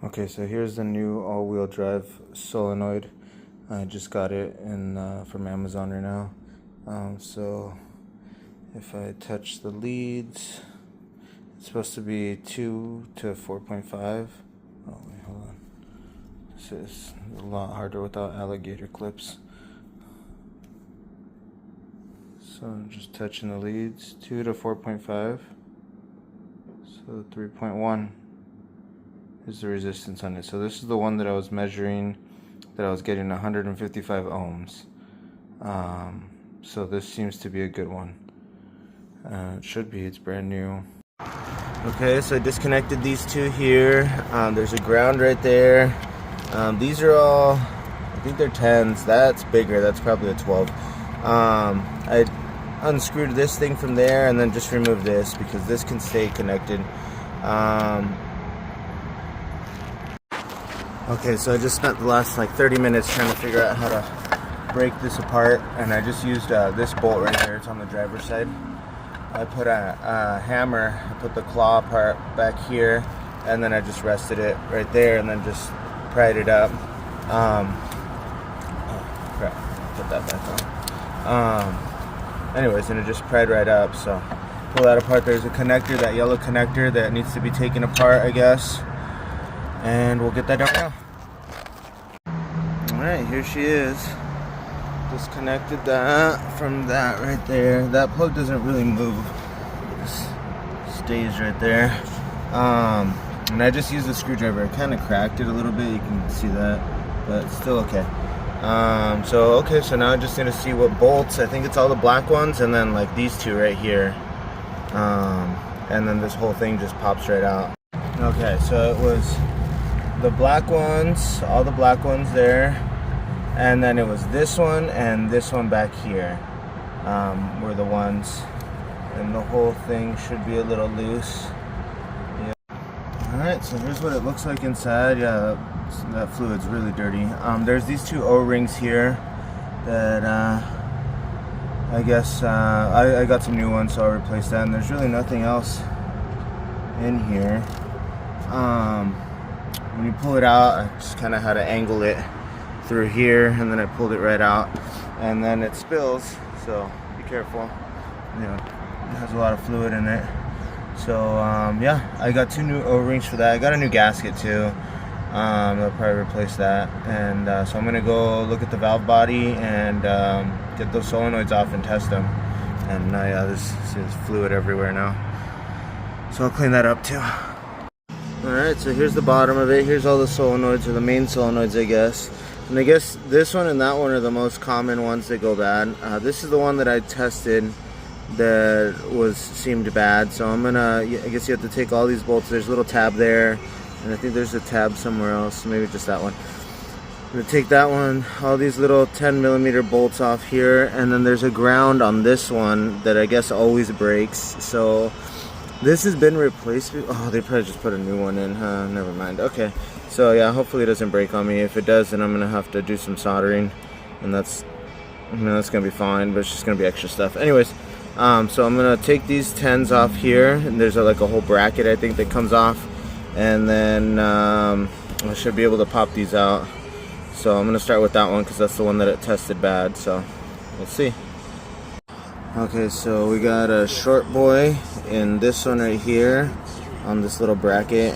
Okay, so here's the new all-wheel drive solenoid. I just got it from Amazon right now. So if I touch the leads, it's supposed to be 2 to 4.5. Oh wait, hold on. This is a lot harder without alligator clips. So I'm just touching the leads, 2 to 4.5. So 3.1 is the resistance on it. So this is the one that I was measuring, that I was getting 155 ohms. So this seems to be a good one. It should be, it's brand new. Okay, so I disconnected these two here. There's a ground right there. These are all, I think they're 10s. That's bigger, that's probably a 12. I unscrewed this thing from there and then just removed this because this can stay connected. Okay, so I just spent the last like 30 minutes trying to figure out how to break this apart, and I just used this bolt right here. It's on the driver's side. I put a hammer, I put the claw part back here, and then I just rested it right there and then just pried it up. Oh crap, put that back on. Anyways, and it just pried right up, so pull that apart. There's a connector, that yellow connector that needs to be taken apart, I guess. And we'll get that done now. Alright, here she is. Disconnected that from that right there. That plug doesn't really move. It just stays right there. And I just used a screwdriver. I kind of cracked it a little bit. You can see that. But it's still okay. So now I just need to see what bolts. I think it's all the black ones. And then like these two right here. And then this whole thing just pops right out. Okay, so it was the black ones, all the black ones there, and then it was this one and this one back here were the ones, and the whole thing should be a little loose. Yeah. Alright, so here's what it looks like inside. Yeah, that fluid's really dirty. There's these two O-rings here that I guess I got some new ones, so I'll replace that, and there's really nothing else in here. When you pull it out, I just kind of had to angle it through here, and then I pulled it right out, and then it spills, so be careful. You know, it has a lot of fluid in it. So yeah, I got two new O-rings for that. I got a new gasket too. I'll probably replace that, and so I'm gonna go look at the valve body and get those solenoids off and test them. And yeah, there's fluid everywhere now, so I'll clean that up too. Alright, so here's the bottom of it. Here's all the solenoids, or the main solenoids, I guess. And I guess this one and that one are the most common ones that go bad. This is the one that I tested that seemed bad. So I'm gonna, I guess you have to take all these bolts. There's a little tab there, and I think there's a tab somewhere else. Maybe just that one. I'm gonna take that one, all these little 10mm bolts off here, and then there's a ground on this one that I guess always breaks. So this has been replaced. Oh, they probably just put a new one in, huh? Never mind. Okay, so yeah, hopefully it doesn't break on me. If it does, then I'm gonna have to do some soldering, and that's gonna be fine, but it's just gonna be extra stuff. Anyways, so I'm gonna take these 10s off here, and there's like a whole bracket, I think, that comes off, and then I should be able to pop these out. So I'm gonna start with that one because that's the one that it tested bad. So we'll see. Okay, so we got a short boy in this one right here on this little bracket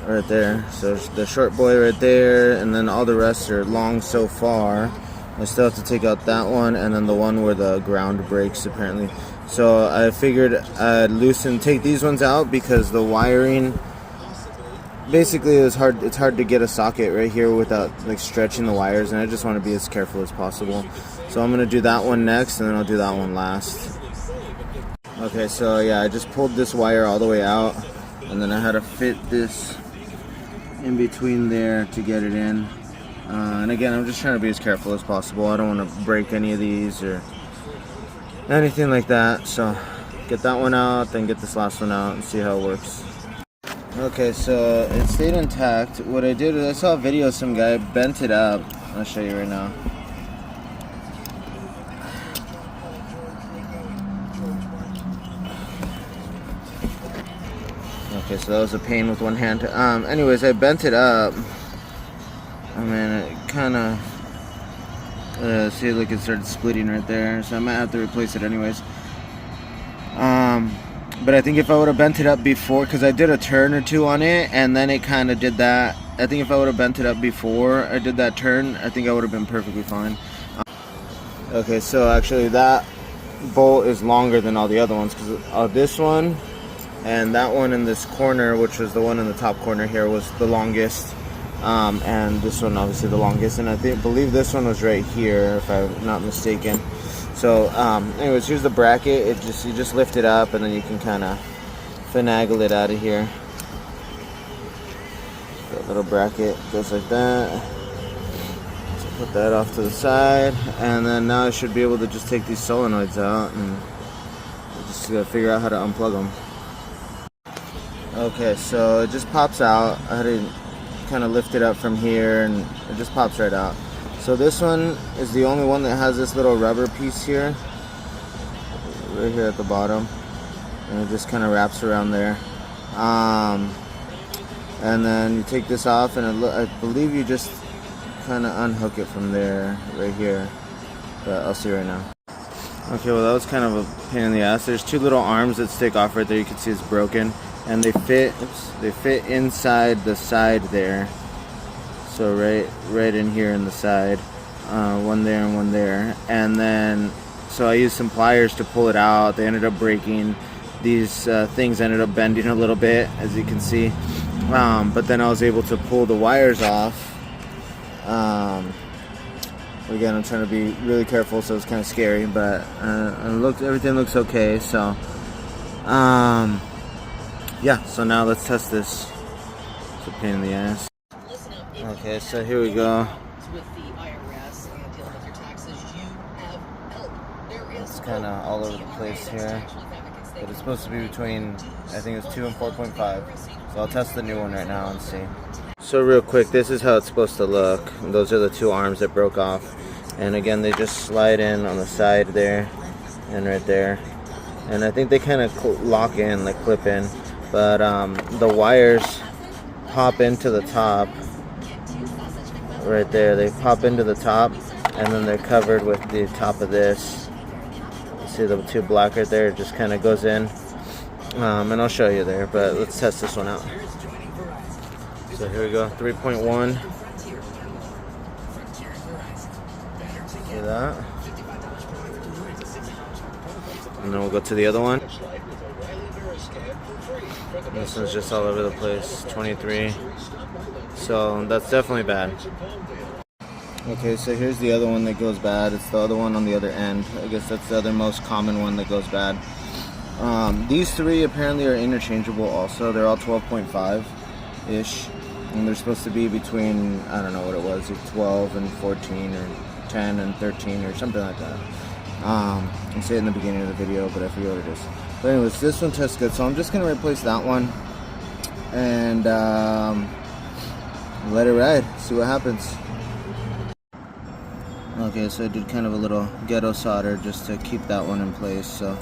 right there. So the short boy right there, and then all the rest are long so far. I still have to take out that one, and then the one where the ground breaks apparently. So I figured I'd take these ones out because the wiring, basically it's hard to get a socket right here without like stretching the wires, and I just want to be as careful as possible. So I'm gonna do that one next, and then I'll do that one last. Okay, so yeah, I just pulled this wire all the way out, and then I had to fit this in between there to get it in. And again, I'm just trying to be as careful as possible. I don't want to break any of these or anything like that. So get that one out, then get this last one out and see how it works. Okay, so it stayed intact. What I did is I saw a video of some guy bent it up. I'll show you right now. Okay, so that was a pain with one hand. Anyways, I bent it up. I mean, it kind of, see, like it started splitting right there, so I might have to replace it anyways. But I think if I would have bent it up before, because I did a turn or two on it, and then it kind of did that. I think if I would have bent it up before I did that turn, I think I would have been perfectly fine. Okay, so actually that bolt is longer than all the other ones, because this one and that one in this corner, which was the one in the top corner here, was the longest, and this one obviously the longest, and I believe this one was right here if I'm not mistaken. So anyways, here's the bracket. You just lift it up and then you can kind of finagle it out of here. That little bracket goes like that. So put that off to the side, and then now I should be able to just take these solenoids out and just figure out how to unplug them. Okay, so it just pops out. I had to kind of lift it up from here and it just pops right out. So this one is the only one that has this little rubber piece here, right here at the bottom, and it just kind of wraps around there. And then you take this off, and I believe you just kind of unhook it from there, right here, but I'll see right now. Okay, well that was kind of a pain in the ass. There's two little arms that stick off right there. You can see it's broken, and they fit inside the side there. So right in here in the side, one there and one there. And then, so I used some pliers to pull it out. They ended up breaking. These things ended up bending a little bit, as you can see. But then I was able to pull the wires off. Again, I'm trying to be really careful, so it's kind of scary, but everything looks okay. So, yeah. So now let's test this. It's a pain in the ass. Okay, so here we go. It's kind of all over the place here, but it's supposed to be between, I think it's 2 and 4.5. So I'll test the new one right now and see. So real quick, this is how it's supposed to look. Those are the two arms that broke off, and again they just slide in on the side there and right there, and I think they kind of lock in, like clip in, but the wires pop into the top. Right there, they pop into the top, and then they're covered with the top of this. See the two black right there, it just kind of goes in, and I'll show you there, but let's test this one out. So here we go, 3.1. See that? And then we'll go to the other one. And this one's just all over the place, 23. So that's definitely bad. Okay, so here's the other one that goes bad. It's the other one on the other end. I guess that's the other most common one that goes bad. These three apparently are interchangeable also. They're all 12.5-ish. And they're supposed to be between, I don't know what it was, 12 and 14 or 10 and 13 or something like that. I say it in the beginning of the video, but I forget what it is. But anyways, this one tests good. So I'm just going to replace that one. And let it ride, see what happens. Okay, so I did kind of a little ghetto solder just to keep that one in place, so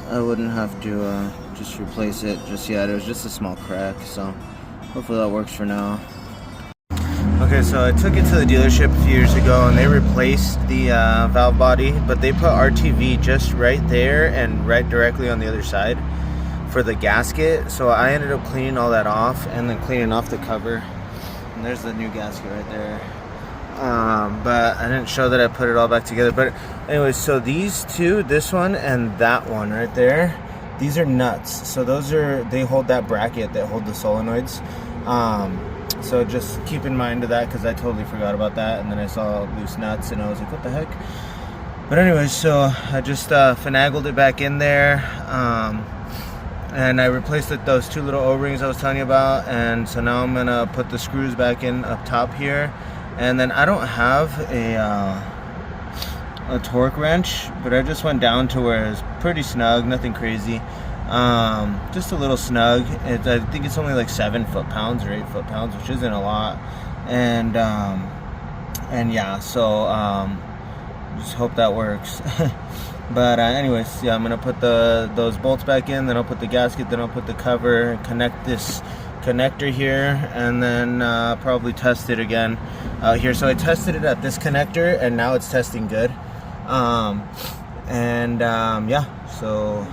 I wouldn't have to just replace it just yet. It was just a small crack, so hopefully that works for now. Okay, so I took it to the dealership a few years ago and they replaced the valve body, but they put RTV just right there and right directly on the other side for the gasket. So I ended up cleaning all that off and then cleaning off the cover. And there's the new gasket right there. But I didn't show that I put it all back together. But anyways, so these two, this one and that one right there, these are nuts. So they hold that bracket that hold the solenoids. So just keep in mind of that, because I totally forgot about that, and then I saw loose nuts and I was like, what the heck? But anyways, so I just finagled it back in there, and I replaced those two little O-rings I was telling you about, and so now I'm gonna put the screws back in up top here. And then I don't have a torque wrench, but I just went down to where it's pretty snug, nothing crazy. Just a little snug. I think it's only like 7 foot-pounds or 8 foot-pounds, which isn't a lot. And yeah, so just hope that works. But anyways, yeah, I'm gonna put those bolts back in, then I'll put the gasket, then I'll put the cover, connect this connector here, and then probably test it again out here. So I tested it at this connector, and now it's testing good. Yeah, so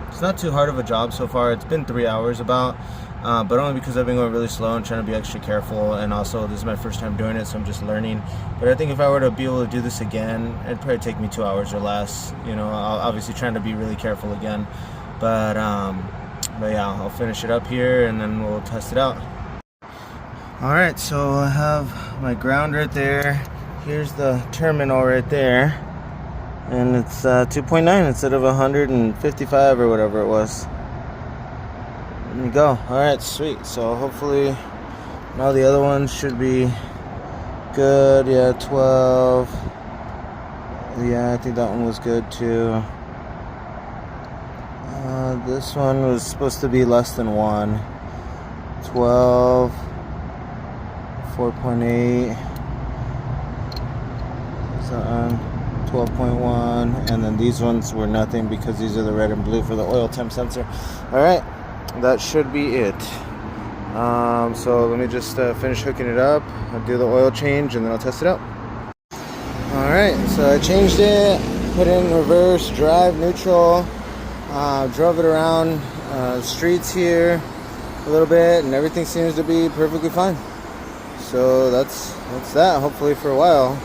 it's not too hard of a job so far. It's been 3 hours about, but only because I've been going really slow and trying to be extra careful, and also this is my first time doing it, so I'm just learning. But I think if I were to be able to do this again, it'd probably take me 2 hours or less. You know, obviously trying to be really careful again, but yeah, I'll finish it up here and then we'll test it out. Alright, so I have my ground right there. Here's the terminal right there, and it's 2.9 instead of 155 or whatever it was. There you go. Alright, sweet. So hopefully now the other ones should be good. Yeah, 12. Yeah, I think that one was good too. This one was supposed to be less than 1. 12. 4.8. 12.1, and then these ones were nothing because these are the red and blue for the oil temp sensor. Alright, that should be it. So let me just finish hooking it up. I'll do the oil change and then I'll test it out. Alright, so I changed it, put it in reverse, drive, neutral, drove it around streets here a little bit, and everything seems to be perfectly fine. So that's that, hopefully for a while.